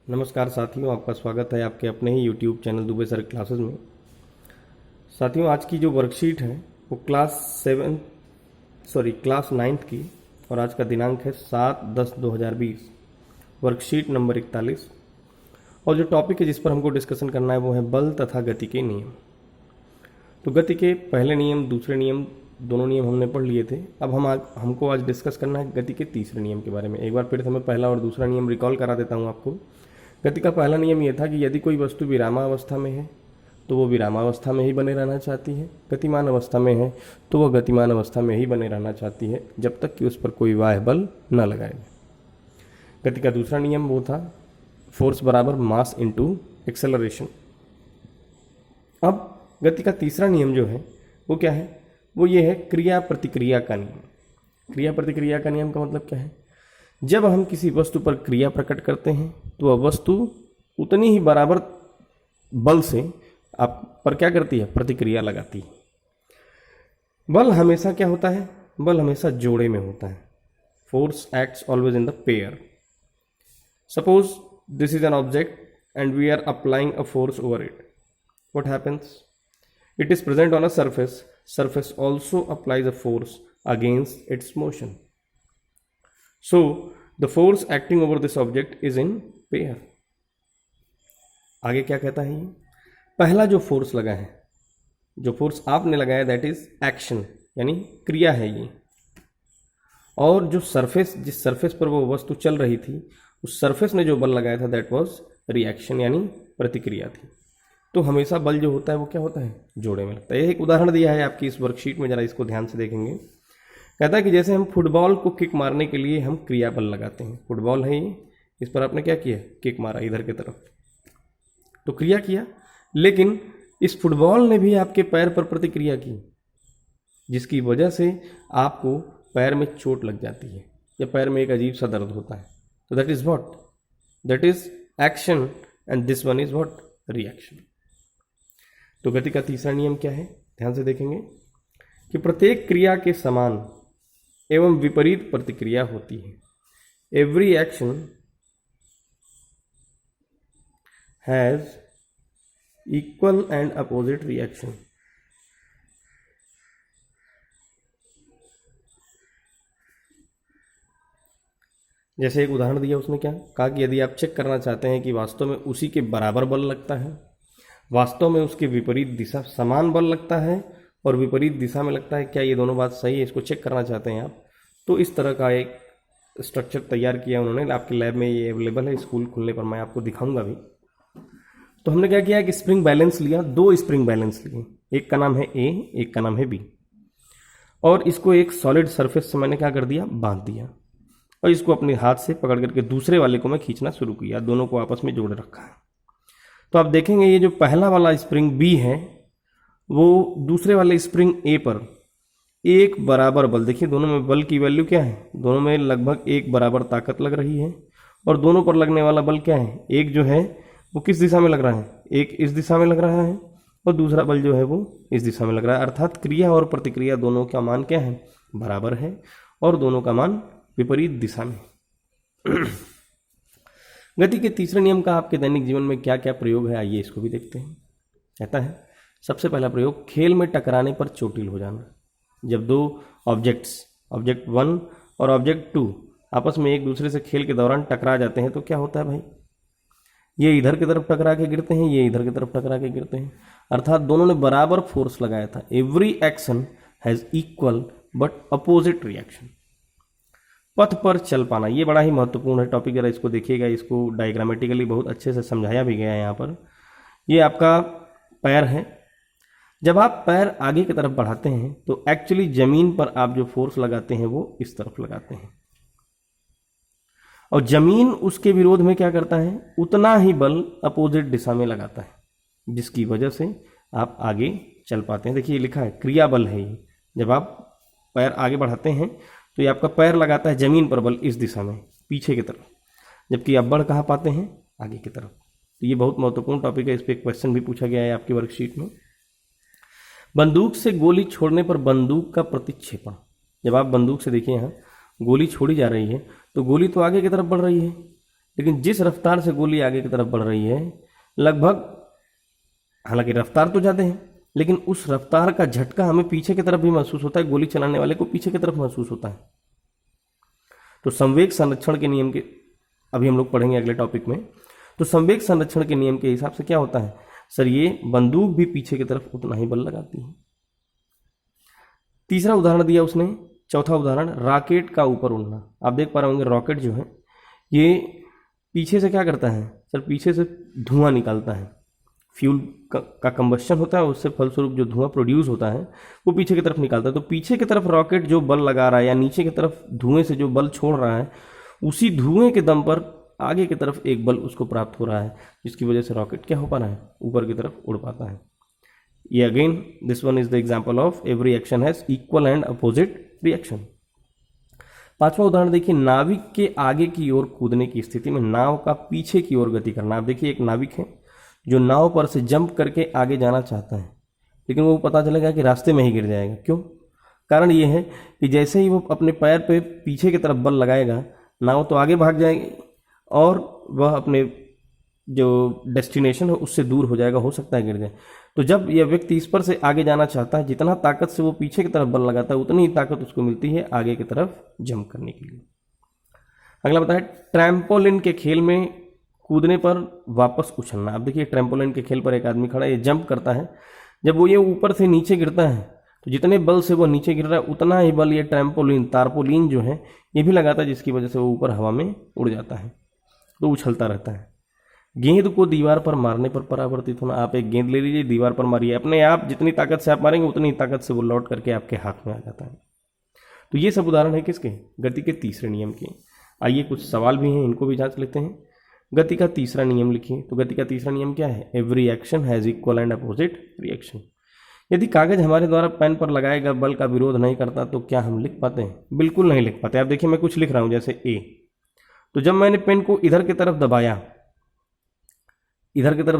नमस्कार साथियों, आपका स्वागत है आपके अपने ही YouTube channel Dubey sir classes में। साथियों, आज की जो वर्कशीट है वो क्लास 9th की और आज का दिनांक है 7/10/2020, वर्कशीट नंबर 41। और जो टॉपिक है जिस पर हमको डिस्कशन करना है वो है बल तथा गति के नियम। तो गति के पहले नियम, दूसरे नियम, दोनों नियम हमने पढ़ लिए थे। अब हमको आज डिस्कस करना है गति के तीसरे नियम के बारे में। एक बार फिर से मैं पहला और दूसरा नियम रिकॉल करा देता हूँ आपको। गति का पहला नियम यह था कि यदि कोई वस्तु विरामावस्था में है तो वो विरामावस्था में ही बने रहना चाहती है, गतिमान अवस्था में है तो वह गतिमान अवस्था में ही बने रहना चाहती है जब तक कि उस पर कोई बाह्य बल न लगाए। गति का दूसरा नियम वो था फोर्स बराबर मास इनटू एक्सेलरेशन। अब गति का तीसरा नियम जो है वो क्या है? वो ये है क्रिया प्रतिक्रिया का नियम। क्रिया प्रतिक्रिया का नियम का मतलब क्या है? जब हम किसी वस्तु पर क्रिया प्रकट करते हैं तो वह वस्तु उतनी ही बराबर बल से आप पर क्या करती है? प्रतिक्रिया लगाती है। बल हमेशा क्या होता है? बल हमेशा जोड़े में होता है। Force acts always in the pair. Suppose this is an object and we are applying a force over it. What happens? It is present on a surface. Surface also applies a force against its motion. So, the force acting over this object is in pair. आगे क्या कहता है ये? पहला जो force लगा है, जो फोर्स आपने लगाया दैट इज एक्शन, यानी क्रिया है ये। और जो सरफेस, जिस सरफेस पर वो वस्तु चल रही थी, उस सरफेस ने जो बल लगाया था दैट वाज रिएक्शन, यानी प्रतिक्रिया थी। तो हमेशा बल जो होता है वो क्या होता है? जोड़े में लगता है। एक उदाहरण दिया है आपकी इस वर्कशीट में, जरा इसको ध्यान से देखेंगे। कहता है कि जैसे हम फुटबॉल को किक मारने के लिए हम क्रिया बल लगाते हैं। फुटबॉल है ये, इस पर आपने क्या किया? किक मारा इधर की तरफ, तो क्रिया किया। लेकिन इस फुटबॉल ने भी आपके पैर पर प्रतिक्रिया की, जिसकी वजह से आपको पैर में चोट लग जाती है या पैर में एक अजीब सा दर्द होता है। तो that is what? That is action and this one is what? Reaction. तो गति का तीसरा नियम क्या है? ध्यान से देखेंगे कि प्रत्येक क्रिया के समान एवं विपरीत प्रतिक्रिया होती है। Every action has equal and opposite reaction. जैसे एक उदाहरण दिया, उसने क्या कहा कि यदि आप चेक करना चाहते हैं कि वास्तव में उसी के बराबर बल लगता है, वास्तव में उसके विपरीत दिशा समान बल लगता है और विपरीत दिशा में लगता है, क्या ये दोनों बात सही है, इसको चेक करना चाहते हैं आप, तो इस तरह का एक स्ट्रक्चर तैयार किया उन्होंने। आपके लैब में ये अवेलेबल है, स्कूल खुलने पर मैं आपको दिखाऊंगा भी। तो हमने क्या किया कि स्प्रिंग बैलेंस लिया, दो स्प्रिंग बैलेंस लिए, एक का नाम है ए, एक का नाम है बी, और इसको एक सॉलिड सरफेस से मैंने क्या कर दिया? बांध दिया। और इसको अपने हाथ से पकड़ करके दूसरे वाले को मैं खींचना शुरू किया, दोनों को आपस में जोड़ रखा है। तो आप देखेंगे ये जो पहला वाला स्प्रिंग बी है वो दूसरे वाले स्प्रिंग ए पर एक बराबर बल, देखिए दोनों में बल की वैल्यू क्या है? दोनों में लगभग एक बराबर ताकत लग रही है। और दोनों पर लगने वाला बल क्या है? एक जो है वो किस दिशा में लग रहा है? एक इस दिशा में लग रहा है और दूसरा बल जो है वो इस दिशा में लग रहा है। अर्थात क्रिया और प्रतिक्रिया दोनों का मान क्या है? बराबर है और दोनों का मान विपरीत दिशा में। गति के तीसरे नियम का आपके दैनिक जीवन में क्या क्या प्रयोग है, आइए इसको भी देखते हैं। कहता है सबसे पहला प्रयोग, खेल में टकराने पर चोटिल हो जाना। जब दो ऑब्जेक्ट्स, ऑब्जेक्ट 1 और ऑब्जेक्ट 2 आपस में एक दूसरे से खेल के दौरान टकरा जाते हैं तो क्या होता है भाई? ये इधर की तरफ टकरा के गिरते हैं, ये इधर की तरफ टकरा के गिरते हैं। अर्थात दोनों ने बराबर फोर्स लगाया था। Every action has equal but opposite reaction. पथ पर चल पाना, ये बड़ा ही महत्वपूर्ण है टॉपिक, जरा इसको देखिएगा। इसको डायग्रामेटिकली बहुत अच्छे से समझाया भी गया है यहाँ पर। ये आपका पैर है। जब आप पैर आगे की तरफ बढ़ाते हैं तो एक्चुअली जमीन पर आप जो फोर्स लगाते हैं वो इस तरफ लगाते हैं, और जमीन उसके विरोध में क्या करता है? उतना ही बल अपोजिट दिशा में लगाता है, जिसकी वजह से आप आगे चल पाते हैं। देखिए लिखा है क्रिया बल है ये। जब आप पैर आगे बढ़ाते हैं तो ये आपका पैर लगाता है जमीन पर बल इस दिशा में, पीछे की तरफ, जबकि आप बढ़ कहाँ पाते हैं? आगे की तरफ। तो ये बहुत महत्वपूर्ण टॉपिक है, इस पर एक क्वेश्चन भी पूछा गया है आपकी वर्कशीट में। बंदूक से गोली छोड़ने पर बंदूक का प्रतिक्षेपण। जब आप बंदूक से देखिए यहाँ गोली छोड़ी जा रही है तो गोली तो आगे की तरफ बढ़ रही है, लेकिन जिस रफ्तार से गोली आगे की तरफ बढ़ रही है, लगभग, हालांकि रफ्तार तो ज़्यादा है, लेकिन उस रफ्तार का झटका हमें पीछे की तरफ भी महसूस होता है, गोली चलाने वाले को पीछे की तरफ महसूस होता है। तो संवेग संरक्षण के नियम के, अभी हम लोग पढ़ेंगे अगले टॉपिक में। तो संवेग संरक्षण के नियम के हिसाब से क्या होता है सर, ये बंदूक भी पीछे की तरफ उतना ही बल लगाती है। तीसरा उदाहरण दिया उसने, चौथा उदाहरण, रॉकेट का ऊपर उड़ना। आप देख पा रहे होंगे रॉकेट जो है ये पीछे से क्या करता है सर, पीछे से धुआं निकालता है, फ्यूल का कंबस्शन होता है, उससे फलस्वरूप जो धुआं प्रोड्यूस होता है वो पीछे की तरफ निकालता है। तो पीछे की तरफ रॉकेट जो बल लगा रहा है या नीचे की तरफ धुएं से जो बल छोड़ रहा है, उसी धुएं के दम पर आगे की तरफ एक बल उसको प्राप्त हो रहा है, जिसकी वजह से रॉकेट क्या हो पा रहा है, ऊपर की तरफ उड़ पाता है। ये again this one is the example of every action has equal and opposite reaction. पांचवा उदाहरण देखिए, नाविक के आगे की ओर कूदने की स्थिति में नाव का पीछे की ओर गति करना। आप देखिए एक नाविक है जो नाव पर से जंप करके आगे जाना चाहता है, लेकिन वो पता चलेगा कि रास्ते में ही गिर जाएगा। क्यों? कारण ये है कि जैसे ही वो अपने पैर पे पीछे की तरफ बल लगाएगा, नाव तो आगे भाग जाएगी और वह अपने जो डेस्टिनेशन है उससे दूर हो जाएगा, हो सकता है गिर जाए। तो जब यह व्यक्ति इस पर से आगे जाना चाहता है, जितना ताकत से वो पीछे की तरफ बल लगाता है, उतनी ही ताकत उसको मिलती है आगे की तरफ जंप करने के लिए। अगला बताए, ट्रैम्पोलिन के खेल में कूदने पर वापस उछलना। अब देखिए ट्रैम्पोलिन के खेल पर एक आदमी खड़ा है, ये जंप करता है, जब वो ये ऊपर से नीचे गिरता है तो जितने बल से वो नीचे गिर रहा है उतना ही बल ये तारपोलिन जो है ये भी लगाता है, जिसकी वजह से वो ऊपर हवा में उड़ जाता है, तो उछलता रहता है। गेंद को दीवार पर मारने पर परावर्तित होना। आप एक गेंद ले लीजिए, दीवार पर मारिए, अपने आप जितनी ताकत से आप मारेंगे उतनी ताकत से वो लौट करके आपके हाथ में आ जाता है। तो ये सब उदाहरण है किसके, गति के तीसरे नियम के। आइए कुछ सवाल भी हैं, इनको भी जांच लेते हैं। गति का तीसरा नियम लिखिए। तो गति का तीसरा नियम क्या है, every action has equal and opposite reaction. यदि कागज हमारे द्वारा पेन पर लगाए गए बल का विरोध नहीं करता तो क्या हम लिख पाते हैं? बिल्कुल नहीं लिख पाते। आप देखिए मैं कुछ लिख रहा हूं जैसे ए, तो जब मैंने पेन को इधर की तरफ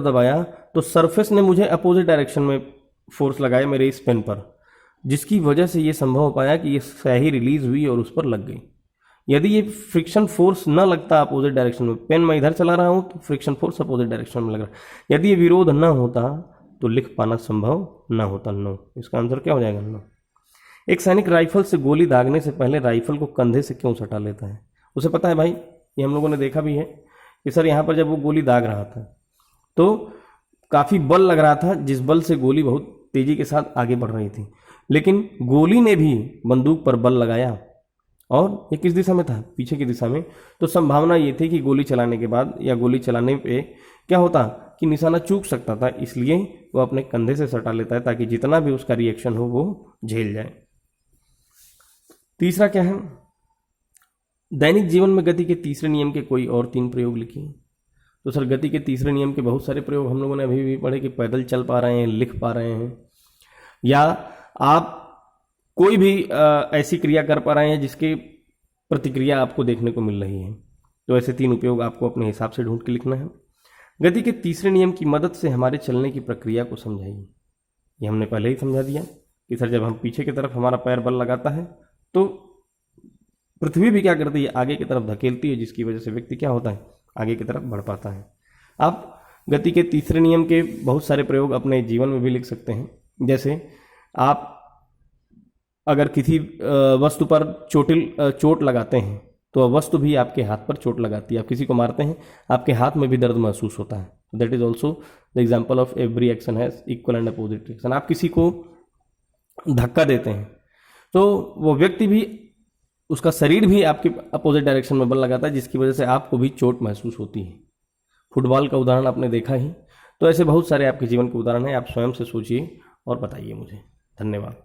दबाया तो सरफेस ने मुझे अपोजिट डायरेक्शन में फोर्स लगाया मेरे इस पेन पर, जिसकी वजह से ये संभव हो पाया कि ये स्याही रिलीज हुई और उस पर लग गई। यदि ये फ्रिक्शन फोर्स न लगता अपोजिट डायरेक्शन में, पेन मैं इधर चला रहा हूं तो फ्रिक्शन फोर्स अपोजिट डायरेक्शन में लग रहा है, यदि ये विरोध न होता तो लिख पाना संभव न होता। नो, इसका आंसर क्या हो जाएगा? नो। एक सैनिक राइफल से गोली दागने से पहले राइफल को कंधे से क्यों सटा लेता है? उसे पता है भाई, ये हम लोगों ने देखा भी है कि सर यहाँ पर जब वो गोली दाग रहा था तो काफ़ी बल लग रहा था, जिस बल से गोली बहुत तेजी के साथ आगे बढ़ रही थी, लेकिन गोली ने भी बंदूक पर बल लगाया और ये किस दिशा में था? पीछे की दिशा में। तो संभावना ये थी कि गोली चलाने के बाद या गोली चलाने पे क्या होता कि निशाना चूक सकता था, इसलिए वो अपने कंधे से सटा लेता है ताकि जितना भी उसका रिएक्शन हो वो झेल जाए। तीसरा क्या है, दैनिक जीवन में गति के तीसरे नियम के कोई और 3 प्रयोग लिखिए। तो सर गति के तीसरे नियम के बहुत सारे प्रयोग हम लोगों ने अभी भी पढ़े कि पैदल चल पा रहे हैं, लिख पा रहे हैं, या आप कोई भी ऐसी क्रिया कर पा रहे हैं जिसकी प्रतिक्रिया आपको देखने को मिल रही है। तो ऐसे 3 उपयोग आपको अपने हिसाब से ढूंढ के लिखना है। गति के तीसरे नियम की मदद से हमारे चलने की प्रक्रिया को समझाइए। ये हमने पहले ही समझा दिया कि सर जब हम पीछे की तरफ हमारा पैर बल लगाता है तो पृथ्वी भी क्या करती है, आगे की तरफ धकेलती है, जिसकी वजह से व्यक्ति क्या होता है, आगे की तरफ बढ़ पाता है। आप गति के तीसरे नियम के बहुत सारे प्रयोग अपने जीवन में भी लिख सकते हैं। जैसे आप अगर किसी वस्तु पर चोट लगाते हैं तो वह वस्तु भी आपके हाथ पर चोट लगाती है। आप किसी को मारते हैं, आपके हाथ में भी दर्द महसूस होता है। That is also the example of every action has equal and opposite reaction. आप किसी को धक्का देते हैं तो वो व्यक्ति भी, उसका शरीर भी आपके अपोजिट डायरेक्शन में बल लगाता है, जिसकी वजह से आपको भी चोट महसूस होती है। फुटबॉल का उदाहरण आपने देखा ही। तो ऐसे बहुत सारे आपके जीवन के उदाहरण हैं, आप स्वयं से सोचिए और बताइए मुझे। धन्यवाद।